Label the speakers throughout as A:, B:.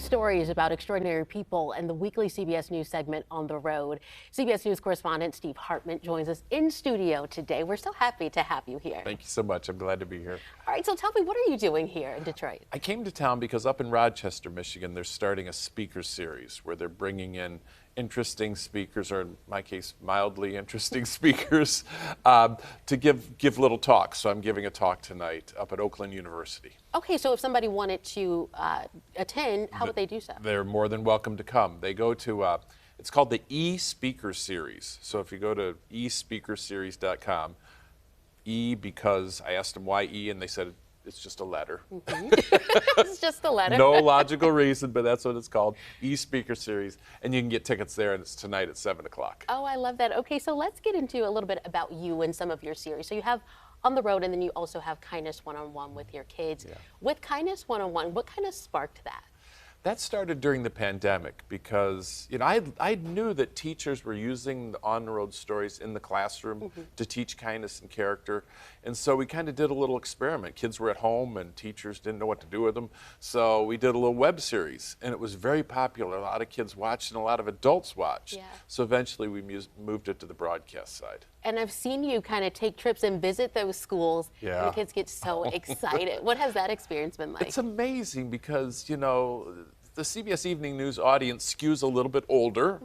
A: telling stories about extraordinary people and the weekly CBS News segment On the Road. CBS News correspondent Steve Hartman joins us in studio today. We're so happy to have you here.
B: Thank you so much. I'm glad to be here.
A: All right, so tell me, what are you doing here in Detroit?
B: I came to town because up in Rochester, Michigan, they're starting a speaker series where they're bringing in interesting speakers, or in my case, mildly interesting speakers, to give little talks. So I'm giving a talk tonight up at Oakland University.
A: Okay, so if somebody wanted to attend, how would they do so?
B: They're more than welcome to come. They go to, it's called the E-Speaker Series. So if you go to espeakerseries.com, E because I asked them why E, and they said it's just a letter.
A: It's just a letter.
B: No logical reason, but that's what it's called, E-Speaker Series. And you can get tickets there, and it's tonight at 7 o'clock.
A: Oh, I love that. Okay, so let's get into a little bit about you and some of your series. So you have On the Road, and then you also have Kindness One-on-One with your kids. Yeah. With Kindness One-on-One, what kind of sparked that?
B: That started during the pandemic because, you know, I knew that teachers were using the on-the-road stories in the classroom to teach kindness and character. And so we kind of did a little experiment. Kids were at home and teachers didn't know what to do with them. So we did a little web series, and it was very popular. A lot of kids watched and a lot of adults watched. Yeah. So eventually we moved it to the broadcast side.
A: And I've seen you kind of take trips and visit those schools, and the kids get so excited. What has that experience been like?
B: It's amazing because, you know, the CBS Evening News audience skews a little bit older,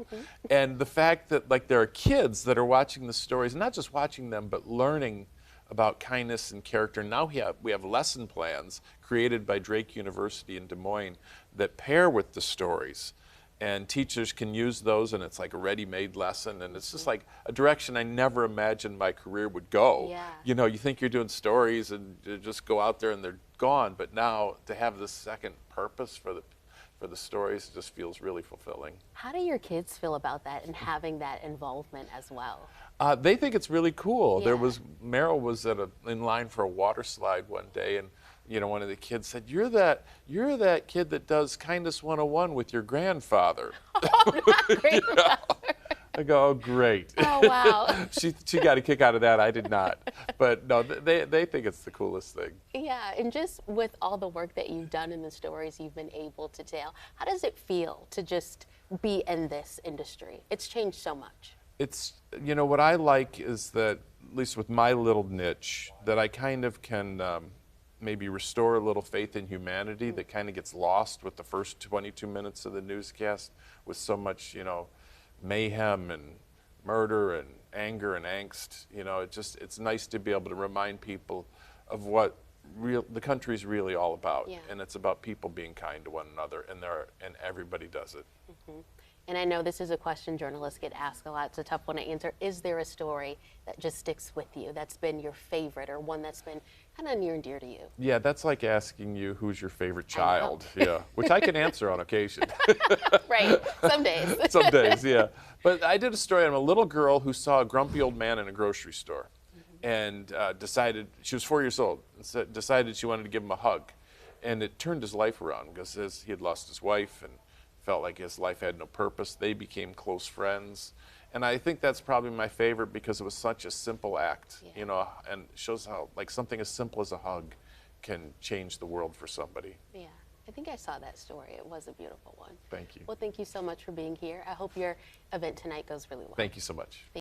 B: and the fact that, like, there are kids that are watching the stories, not just watching them, but learning about kindness and character. Now we have lesson plans created by Drake University in Des Moines that pair with the stories. And teachers can use those, and it's like a ready-made lesson, and it's just like a direction I never imagined my career would go. Yeah. You know, you think you're doing stories and you just go out there and they're gone, but now to have this second purpose for the stories just feels really fulfilling.
A: How do your kids feel about that and having that involvement as well?
B: They think it's really cool. Yeah. Meryl was in line for a water slide one day, and you know, one of the kids said, "You're that kid that does Kindness 101 with your grandfather."
A: Oh, not grandfather.
B: I go, "Oh, great."
A: Oh, wow.
B: she got a kick out of that. I did not. But no, they think it's the coolest thing.
A: Yeah, and just with all the work that you've done in the stories you've been able to tell, how does it feel to just be in this industry? It's changed so much.
B: It's, you know, what I like is that, at least with my little niche, that I kind of can maybe restore a little faith in humanity that kind of gets lost with the first 22 minutes of the newscast with so much, you know, mayhem and murder and anger and angst. You know, it's nice to be able to remind people of what the country's really all about. Yeah. And it's about people being kind to one another, and everybody does it.
A: And I know this is a question journalists get asked a lot. It's a tough one to answer. Is there a story that just sticks with you, that's been your favorite, or one that's been kind of near and dear to you?
B: Yeah, that's like asking you who's your favorite child. Yeah, which I can answer on occasion.
A: Right, some days.
B: Some days, yeah. But I did a story on a little girl who saw a grumpy old man in a grocery store and decided, she was 4 years old, and decided she wanted to give him a hug. And it turned his life around because he had lost his wife and felt like his life had no purpose. They became close friends. And I think that's probably my favorite because it was such a simple act, you know, and shows how, like, something as simple as a hug can change the world for somebody.
A: Yeah, I think I saw that story. It was a beautiful one.
B: Thank you.
A: Well, thank you so much for being here. I hope your event tonight goes really well.
B: Thank you so much.